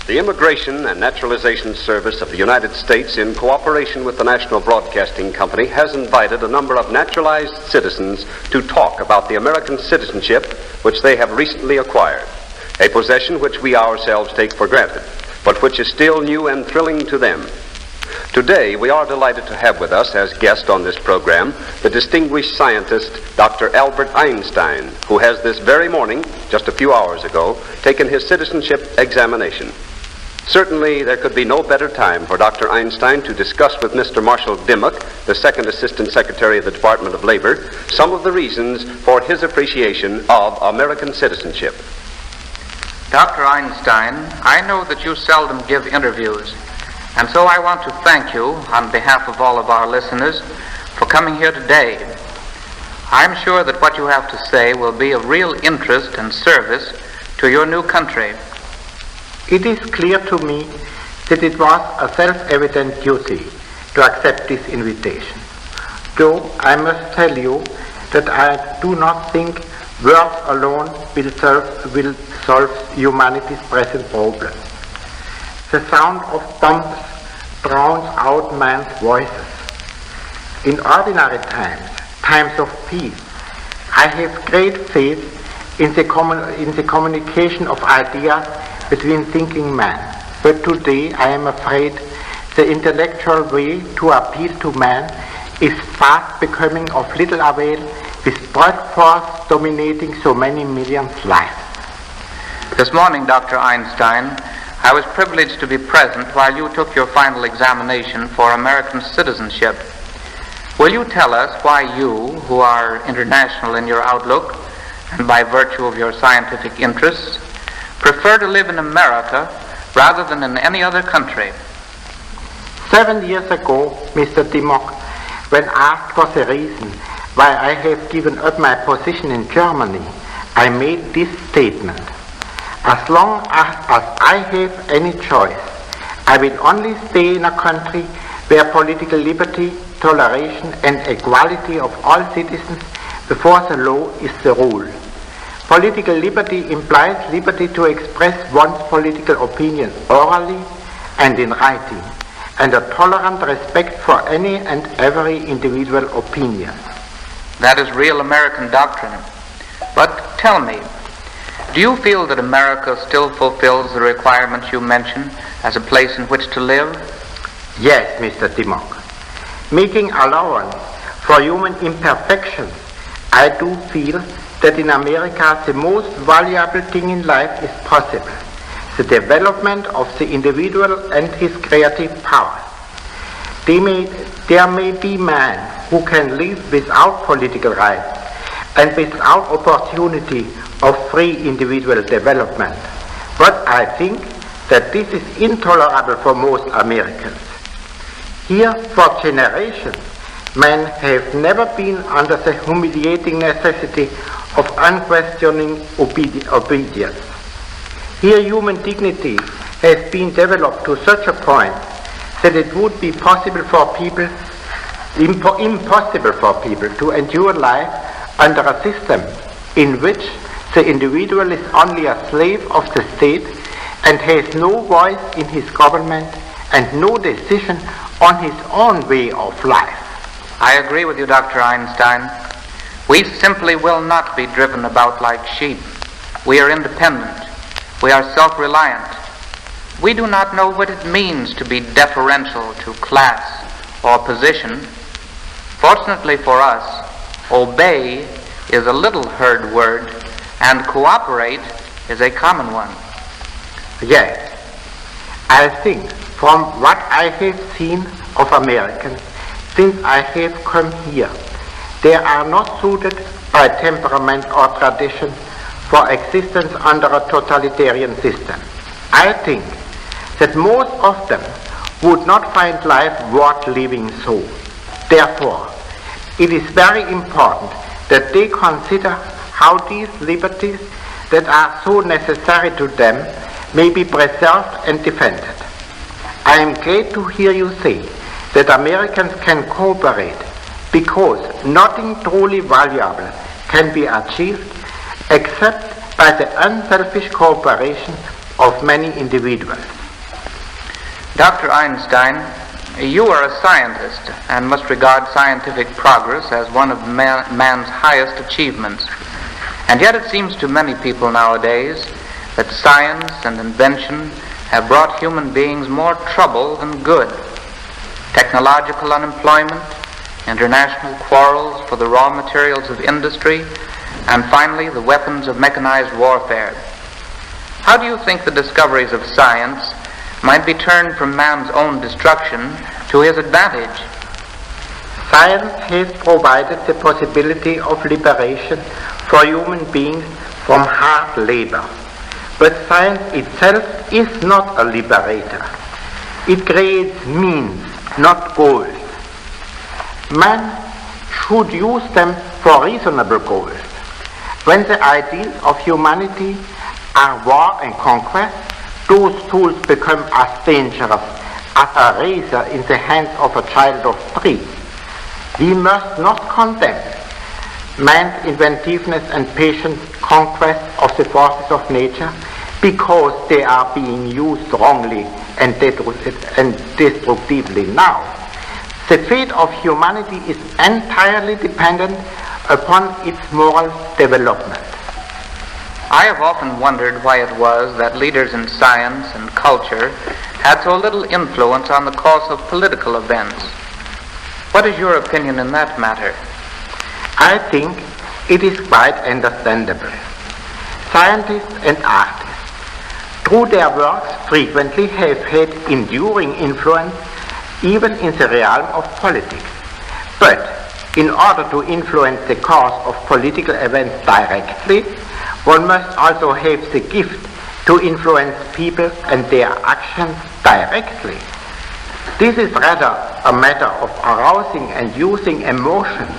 The Immigration and Naturalization Service of the United States, in cooperation with the National Broadcasting Company, has invited a number of naturalized citizens to talk about the American citizenship which they have recently acquired, a possession which we ourselves take for granted, but which is still new and thrilling to them. Today, we are delighted to have with us as guest on this program the distinguished scientist, Dr. Albert Einstein, who has this very morning, just a few hours ago, taken his citizenship examination. Certainly, there could be no better time for Dr. Einstein to discuss with Mr. Marshall Dimmock, the Second Assistant Secretary of the Department of Labor, some of the reasons for his appreciation of American citizenship. Dr. Einstein, I know that you seldom give interviews, and so I want to thank you on behalf of all of our listeners for coming here today. I'm sure that what you have to say will be of real interest and service to your new country. It is clear to me that it was a self-evident duty to accept this invitation. Though I must tell you that I do not think words alone will solve humanity's present problems. The sound of bombs drowns out man's voices. In ordinary times of peace, I have great faith in the communication of ideas between thinking men. But today I am afraid the intellectual way to appeal to man is fast becoming of little avail, with brute force dominating so many millions' lives. This morning, Dr. Einstein, I was privileged to be present while you took your final examination for American citizenship. Will you tell us why you, who are international in your outlook and by virtue of your scientific interests, prefer to live in America rather than in any other country? 7 years ago, Mr. Dimmock, when asked for the reason why I have given up my position in Germany, I made this statement: as long as I have any choice, I will only stay in a country where political liberty, toleration, and equality of all citizens before the law is the rule. Political liberty implies liberty to express one's political opinion orally and in writing, and a tolerant respect for any and every individual opinion. That is real American doctrine. But tell me, do you feel that America still fulfills the requirements you mentioned as a place in which to live? Yes, Mr. Dimmock. Making allowance for human imperfections, I do feel that in America the most valuable thing in life is possible: the development of the individual and his creative powers. There may be men who can live without political rights and without opportunity of free individual development. But I think that this is intolerable for most Americans. Here, for generations, men have never been under the humiliating necessity of unquestioning obedience. Here, human dignity has been developed to such a point that it would be impossible for people to endure life under a system in which the individual is only a slave of the state and has no voice in his government and no decision on his own way of life. I agree with you, Dr. Einstein. We simply will not be driven about like sheep. We are independent. We are self-reliant. We do not know what it means to be deferential to class or position. Fortunately for us, obey is a little heard word, and cooperate is a common one. Yes, I think from what I have seen of Americans since I have come here, they are not suited by temperament or tradition for existence under a totalitarian system. I think that most of them would not find life worth living so. Therefore, it is very important that they consider how these liberties that are so necessary to them may be preserved and defended. I am glad to hear you say that Americans can cooperate because nothing truly valuable can be achieved except by the unselfish cooperation of many individuals. Dr. Einstein, you are a scientist and must regard scientific progress as one of man's highest achievements. And yet it seems to many people nowadays that science and invention have brought human beings more trouble than good. Technological unemployment, international quarrels for the raw materials of industry, and finally the weapons of mechanized warfare. How do you think the discoveries of science might be turned from man's own destruction to his advantage? Science has provided the possibility of liberation for human beings from hard labor. But science itself is not a liberator. It creates means, not goals. Man should use them for reasonable goals. When the ideals of humanity are war and conquest, those tools become as dangerous as a razor in the hands of a child of 3. We must not condemn man's inventiveness and patient conquest of the forces of nature because they are being used wrongly and destructively now. The fate of humanity is entirely dependent upon its moral development. I have often wondered why it was that leaders in science and culture had so little influence on the course of political events. What is your opinion in that matter? I think it is quite understandable. Scientists and artists, through their works, frequently have had enduring influence even in the realm of politics. But in order to influence the course of political events directly, one must also have the gift to influence people and their actions directly. This is rather a matter of arousing and using emotions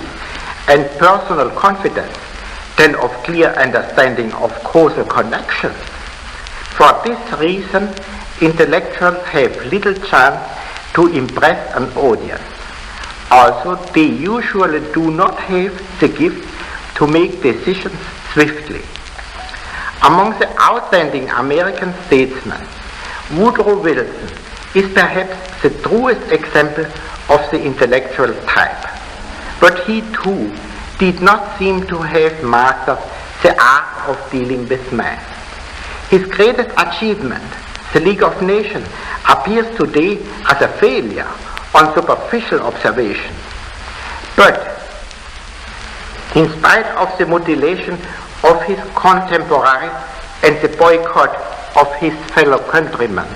and personal confidence than of clear understanding of causal connections. For this reason, intellectuals have little chance to impress an audience. Also, they usually do not have the gift to make decisions swiftly. Among the outstanding American statesmen, Woodrow Wilson is perhaps the truest example of the intellectual type. But he too did not seem to have mastered the art of dealing with man. His greatest achievement, the League of Nations, appears today as a failure on superficial observation. But in spite of the mutilation of his contemporaries and the boycott of his fellow countrymen,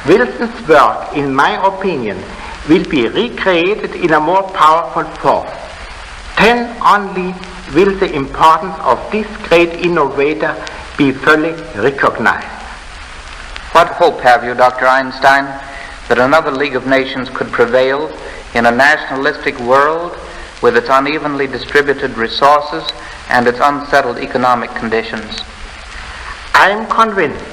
Wilson's work, in my opinion, will be recreated in a more powerful form. Then only will the importance of this great innovator be fully recognized. What hope have you, Dr. Einstein, that another League of Nations could prevail in a nationalistic world with its unevenly distributed resources and its unsettled economic conditions? I am convinced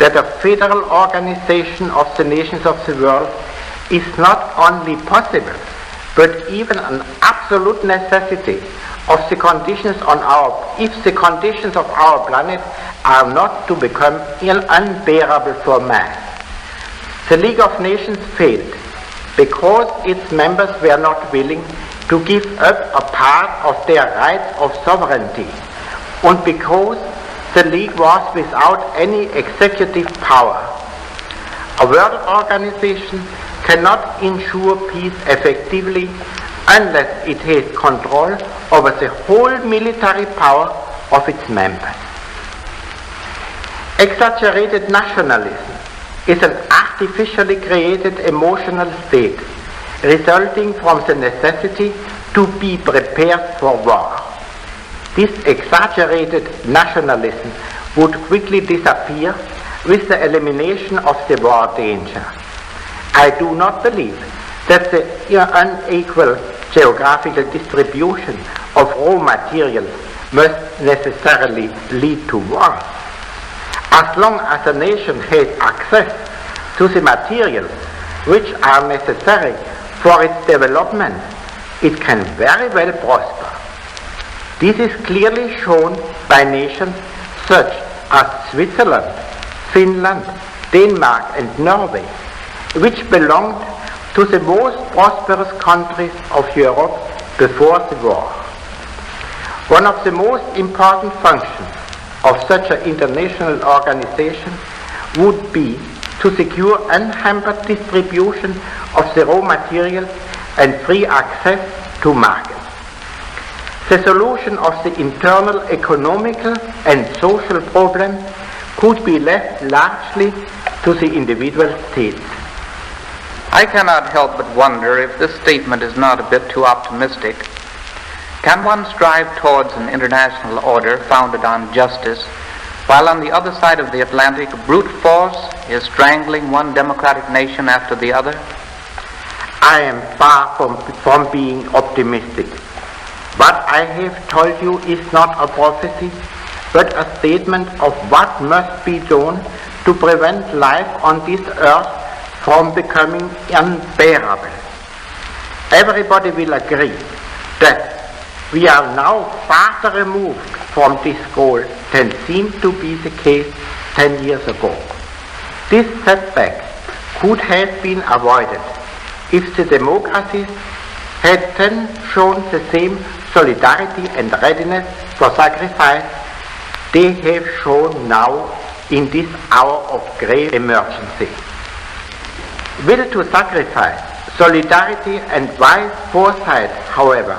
that a federal organization of the nations of the world is not only possible, but even an absolute necessity if the conditions of our planet are not to become unbearable for man. The League of Nations failed because its members were not willing to give up a part of their rights of sovereignty, and because the League was without any executive power. A world organization cannot ensure peace effectively unless it has control over the whole military power of its members. Exaggerated nationalism is an artificially created emotional state resulting from the necessity to be prepared for war. This exaggerated nationalism would quickly disappear with the elimination of the war danger. I do not believe that the unequal geographical distribution of raw materials must necessarily lead to war. As long as a nation has access to the materials which are necessary for its development, it can very well prosper. This is clearly shown by nations such as Switzerland, Finland, Denmark and Norway, which belonged to the most prosperous countries of Europe before the war. One of the most important functions of such an international organization would be to secure unhampered distribution of the raw materials and free access to markets. The solution of the internal economical and social problems could be left largely to the individual states. I cannot help but wonder if this statement is not a bit too optimistic. Can one strive towards an international order founded on justice, while on the other side of the Atlantic, brute force is strangling one democratic nation after the other? I am far from being optimistic. What I have told you is not a prophecy, but a statement of what must be done to prevent life on this earth from becoming unbearable. Everybody will agree that we are now farther removed from this goal than seemed to be the case 10 years ago. This setback could have been avoided if the democracies had then shown the same solidarity and readiness for sacrifice they have shown now in this hour of grave emergency. Will to sacrifice, solidarity and wise foresight, however,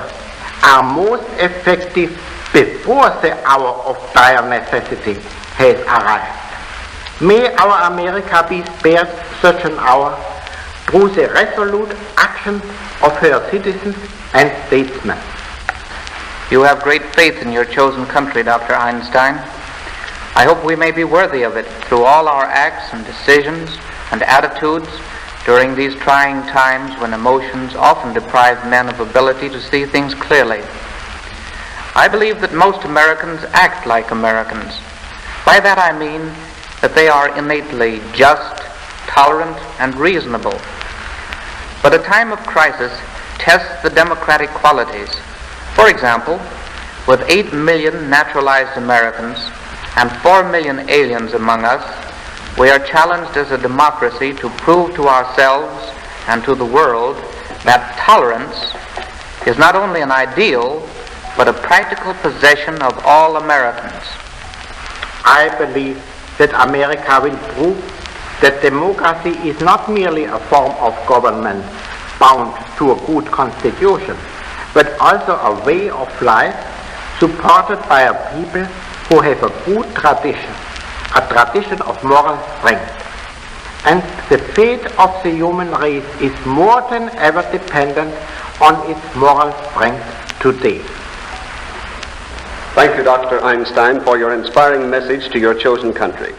are most effective before the hour of dire necessity has arrived. May our America be spared such an hour through the resolute action of her citizens and statesmen. You have great faith in your chosen country, Dr. Einstein. I hope we may be worthy of it through all our acts and decisions and attitudes during these trying times when emotions often deprive men of ability to see things clearly. I believe that most Americans act like Americans. By that I mean that they are innately just, tolerant, and reasonable. But a time of crisis tests the democratic qualities. For example, with 8 million naturalized Americans and 4 million aliens among us, we are challenged as a democracy to prove to ourselves and to the world that tolerance is not only an ideal, but a practical possession of all Americans. I believe that America will prove that democracy is not merely a form of government bound to a good constitution, but also a way of life supported by a people who have a good tradition, a tradition of moral strength. And the fate of the human race is more than ever dependent on its moral strength today. Thank you, Dr. Einstein, for your inspiring message to your chosen country.